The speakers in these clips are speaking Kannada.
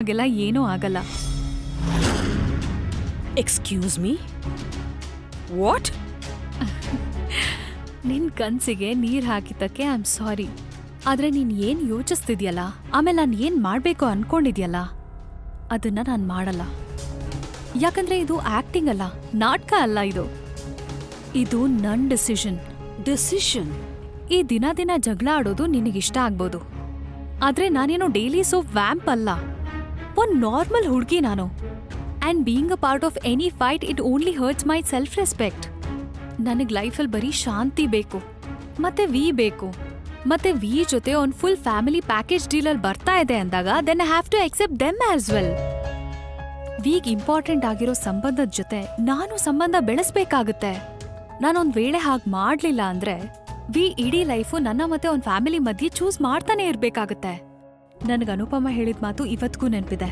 ಹಾಗೆಲ್ಲ ಏನೂ ಆಗಲ್ಲ. Excuse me, what? ನಿನ್ ಕನ್ಸಿಗೆ ನೀರ್ ಹಾಕಿದ್ದಕ್ಕೆ ಐ ಆಮ್ ಸಾರಿ. ಆದ್ರೆ ನೀನ್ ಏನ್ ಯೋಚಿಸ್ತಿದ್ಯಲ್ಲ, ಆಮೇಲೆ ನಾನು ಏನ್ ಮಾಡ್ಬೇಕು ಅನ್ಕೊಂಡಿದ್ಯಲ್ಲ, ಅದನ್ನ ನಾನು ಮಾಡಲ್ಲ. ಯಾಕಂದ್ರೆ ಇದು ಆಕ್ಟಿಂಗ್ ಅಲ್ಲ, ನಾಟಕ ಅಲ್ಲ. ಇದು ನನ್ ಡಿಸಿಷನ್. ಡಿಸಿಷನ್? ಈ ದಿನ ಜಗಳ ಆಡೋದು ನಿನಗಿಷ್ಟ ಆಗ್ಬೋದು, ಆದ್ರೆ ನಾನೇನೋ ಡೈಲಿ ಸೋಪ್ ವ್ಯಾಂಪ್ ಅಲ್ಲ. ಒಂದ್ ನಾರ್ಮಲ್ ಹುಡ್ಗಿ ನಾನು. And being a part of any fight it only hurts my self respect. ನನಗ್ ಲೈಫಲ್ಲಿ ಬರೀ ಶಾಂತಿ ಬೇಕು, ಮತ್ತೆ ಬೇಕು. ಮತ್ತೆ ಜೊತೆ ಒಂದ್ ಫುಲ್ ಫ್ಯಾಮಿಲಿ ಪ್ಯಾಕೇಜ್ ಡೀಲಲ್ಲಿ ಬರ್ತಾ ಇದೆ ಅಂದಾಗ then I have to accept them as well. Important ಆಗಿರೋ ಸಂಬಂಧದ ಜೊತೆ ನಾನು ಸಂಬಂಧ ಬೆಳೆಸ್ಬೇಕಾಗುತ್ತೆ. ನಾನೊಂದ್ ವೇಳೆ ಹಾಗೆ ಮಾಡ್ಲಿಲ್ಲ ಅಂದ್ರೆ ಇಡೀ ಲೈಫು ನನ್ನ ಮತ್ತೆ ಒಂದ್ ಫ್ಯಾಮಿಲಿ ಮಧ್ಯೆ ಚೂಸ್ ಮಾಡ್ತಾನೆ ಇರ್ಬೇಕಾಗತ್ತೆ. ನನಗ್ ಅನುಪಮ ಹೇಳಿದ ಮಾತು ಇವತ್ಗೂ ನೆನ್ಪಿದೆ.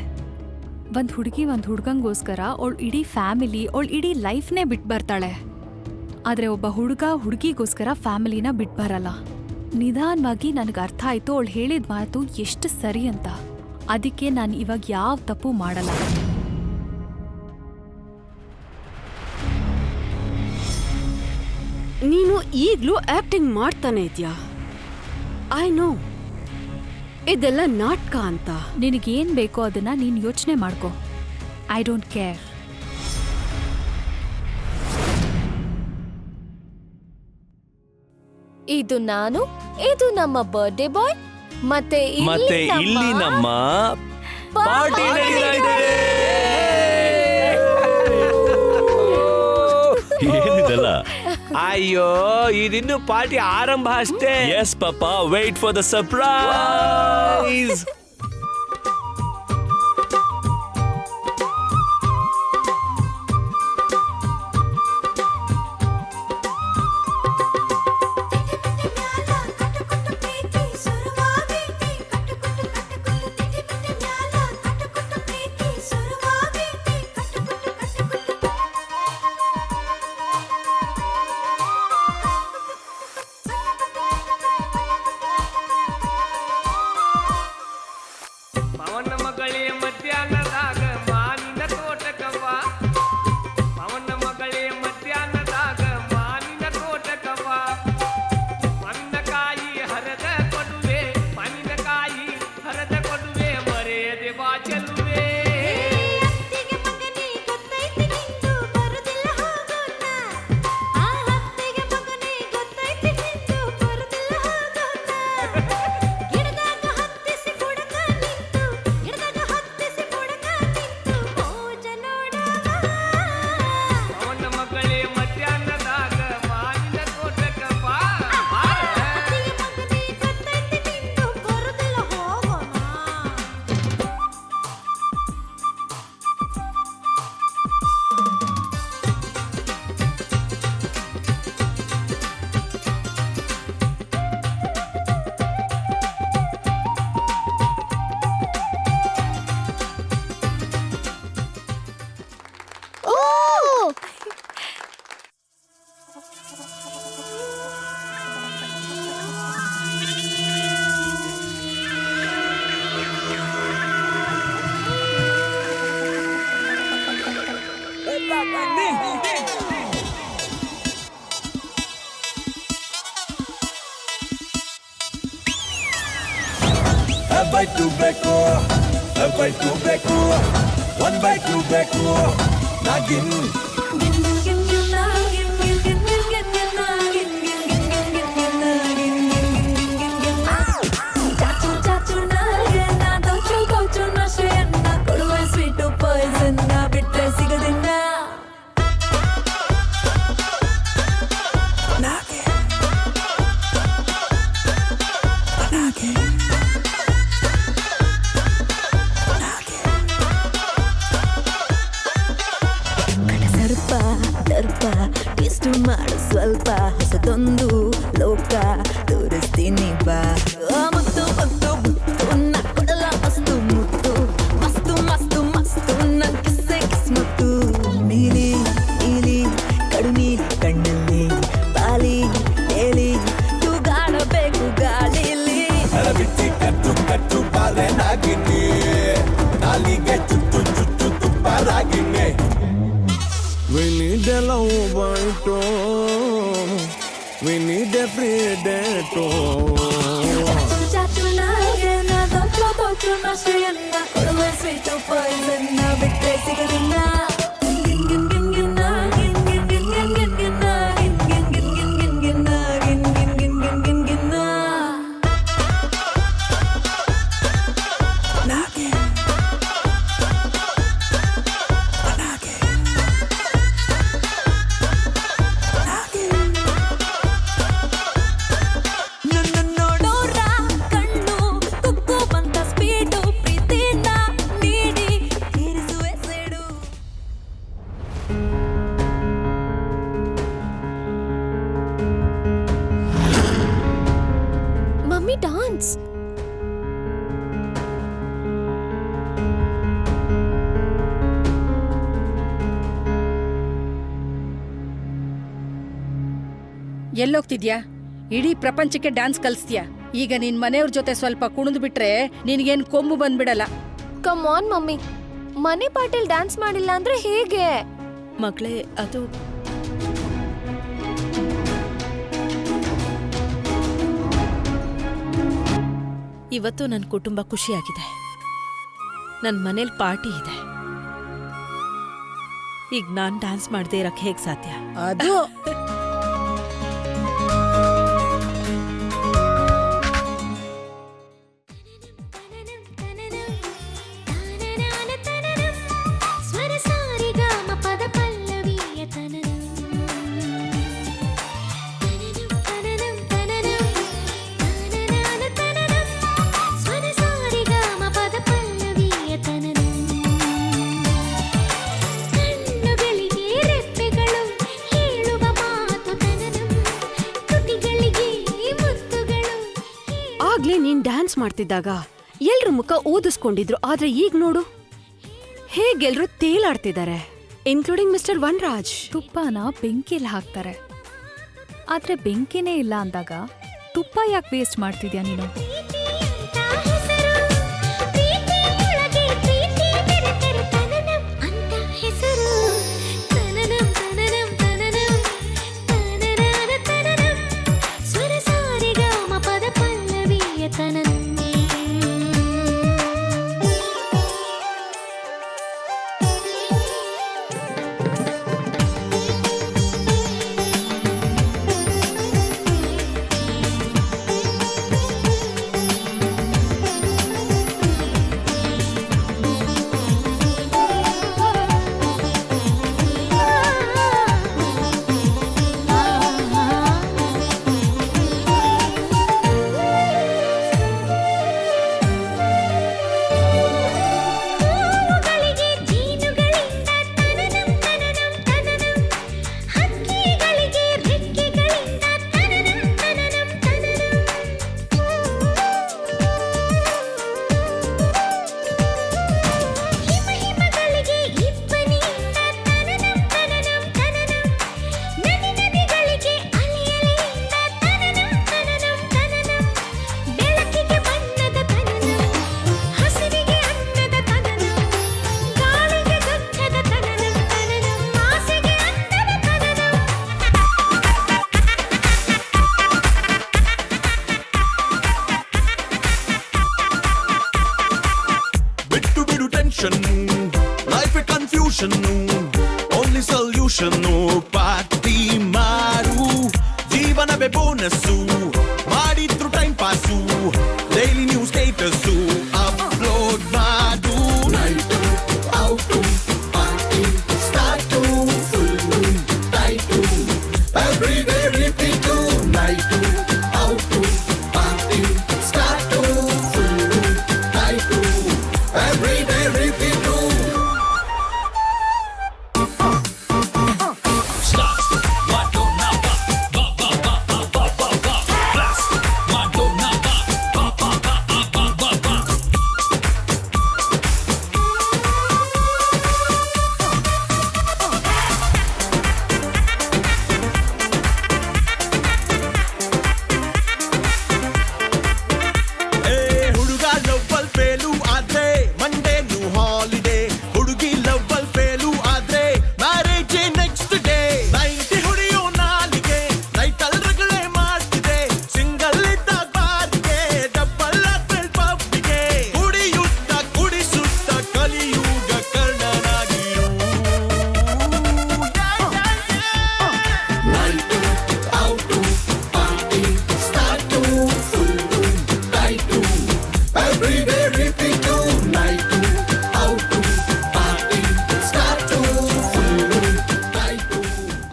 ಒಂದ್ ಹುಡುಗಿ ಒಂದ್ ಹುಡ್ಗಂಗೋಸ್ಕರ ಅವಳ ಇಡೀ ಫ್ಯಾಮಿಲಿ, ಅವಳ ಇಡೀ ಲೈಫ್ನೇ ಬಿಟ್ ಬರ್ತಾಳೆ. ಆದ್ರೆ ಒಬ್ಬ ಹುಡುಗಿಗೋಸ್ಕರ ಫ್ಯಾಮಿಲಿನ ಬಿಟ್ ಬರಲ್ಲ. ನಿಧಾನವಾಗಿ ನನಗೆ ಅರ್ಥ ಆಯ್ತು ಅವಳು ಹೇಳಿದ ಮಾತು ಎಷ್ಟು ಸರಿ ಅಂತ. ಅದಕ್ಕೆ ನಾನು ಇವಾಗ ಯಾವ ತಪ್ಪು ಮಾಡಲ್ಲ. ನೀನು ಈಗ್ಲೂ ಆಕ್ಟಿಂಗ್ ಮಾಡ್ತಾನೆ ಇದ್ಯಾ? ಐ ನೋ ಇದೆಲ್ಲ ನಾಟಕ ಅಂತ. ನಿನಗೇನ್ ಬೇಕೋ ಅದನ್ನ ನೀನ್ ಯೋಚನೆ ಮಾಡ್ಕೋ. I don't care. ಇದು ನಾನು, ಇದು ನಮ್ಮ ಬರ್ಡೇ ಬಾಯ್, ಮತ್ತೆ ಇಲ್ಲಿ ನಮ್ಮ ಪಾರ್ಟಿ ನಡೀತಾ ಇದೆ. ಏನಿದೆಲ್ಲ? ಅಯ್ಯೋ, ಇದಿನ್ನು ಪಾರ್ಟಿ ಆರಂಭ ಅಷ್ಟೇ. ಎಸ್ ಪಾಪ, ವೇಟ್ ಫಾರ್ ದ ಸರ್ಪ್ರೈಸ್. ಪವನ ಮಗಳೇ ಮಧ್ಯಾಹ್ನದಾಗ ಮಾನಿನ ತೋಟಕವ್ವ, ಪವನ ಮಗಳೇ ಮಧ್ಯಾಹ್ನದಾಗ ಮಾನಿನ ತೋಟಕವ್ವ, ಮಾವಿನಕಾಯಿ ಹರದ ಕೊಡುವೆ, ಮಾವಿನಕಾಯಿ ಹರದ ಕೊಡುವೆ, ಮರೆಯದೆ ಬಾ ಚೆಲುವೆ. Bite ಬೇಕು, bite ಬೇಕು, one bite ಬೇಕು, ನಾಗಿನ್ ಟೇಸ್ಟ್ ಮಾಡು ಸ್ವಲ್ಪ, ಹೊಸದೊಂದು ಲೋಕ ತೋರಿಸ್ತೀನಿ ಬಾ. ಮುತ್ತು ಮುತ್ತು ಮುತ್ತು ನ ಕೊಡಲ ಮಸ್ತು ಮುತ್ತು, ಮಸ್ತು ಮಸ್ತು ಮಸ್ತು ನನ್ ಕಿಸ್ಸೆ ಕಿಸ್ ಮುತ್ತು. ನೀಲಿ ನೀಲಿ ಕಡು ನೀಲಿ ಕಣ್ಣಲ್ಲಿ ಪಾಲಿ ತೇಲಿ ತೂಗಾಡಬೇಕು ಗಾಳಿಲಿ. ಬಿಚ್ಚಿ ಕಟ್ಟು ಕಟ್ಟು ಬಾಲೆ ನಾಗಿನಿ, ನಾಲ್ ರಾಗಿಗೆ ಚುಚ್ಚು ಚುಚ್ಚು ತುಪ್ಪ ರಾಗಿಗೆ. We need a love bite, we need a predator. Mummy dance. ಎಲ್ಲೋಗ್ತಿದ್ಯಾ? ಇಡೀ ಪ್ರಪಂಚಕ್ಕೆ ಡ್ಯಾನ್ಸ್ ಕಲಿಸ್ತೀಯಾ? ಈಗ ನಿನ್ ಮನೆಯವ್ರ ಜೊತೆ ಸ್ವಲ್ಪ ಕುಣಿದು ಬಿಟ್ರೆ ನಿನ್ಗೇನ್ ಕೊಂಬು ಬಂದ್ಬಿಡಲ್ಲ. ಕಮ್ ಆನ್ ಮಮ್ಮಿ, ಮನೆ ಪಾಟಲ್ ಡ್ಯಾನ್ಸ್ ಮಾಡಿಲ್ಲ ಅಂದ್ರೆ ಹೇಗೆ? ಮಗಳೇ, ಅದು ಇವತ್ತು ನನ್ನ ಕುಟುಂಬ ಖುಷಿಯಾಗಿದೆ. ನನ್ನ ಮನೇಲಿ ಪಾರ್ಟಿ ಇದೆ. ಈಗ ನಾನ್ ಡ್ಯಾನ್ಸ್ ಮಾಡದೆ ಇರಕ್ಕೆ ಹೇಗ್ ಸಾಧ್ಯ? ಅದು ಆಗ್ಲೇ ನೀನ್ ಡ್ಯಾನ್ಸ್ ಮಾಡ್ತಿದ್ದಾಗ ಎಲ್ರ ಮುಖ ಊದಿಸ್ಕೊಂಡಿದ್ರು, ಆದ್ರೆ ಈಗ ನೋಡು ಹೇಗೆಲ್ರು ತೇಲಾಡ್ತಿದ್ದಾರೆ, ಇನ್ಕ್ಲೂಡಿಂಗ್ ಮಿಸ್ಟರ್ ವನ್ರಾಜ್. ತುಪ್ಪನ ಬೆಂಕಿಯಲ್ಲಿ ಹಾಕ್ತಾರೆ, ಆದ್ರೆ ಬೆಂಕಿನೇ ಇಲ್ಲ ಅಂದಾಗ ತುಪ್ಪ ಯಾಕೆ ವೇಸ್ಟ್ ಮಾಡ್ತಿದ್ಯಾ ನೀನು? Life confusion, only solution. Party ಮಾಡು, ಜೀವನವೇ ಬೋನಸ್ಸು, ಮಾಡಿದ್ರು time pass, daily news status upload ಮಾಡು. Night out party start, full tight, every day repeat. Night out party start, full tight, every day repeat.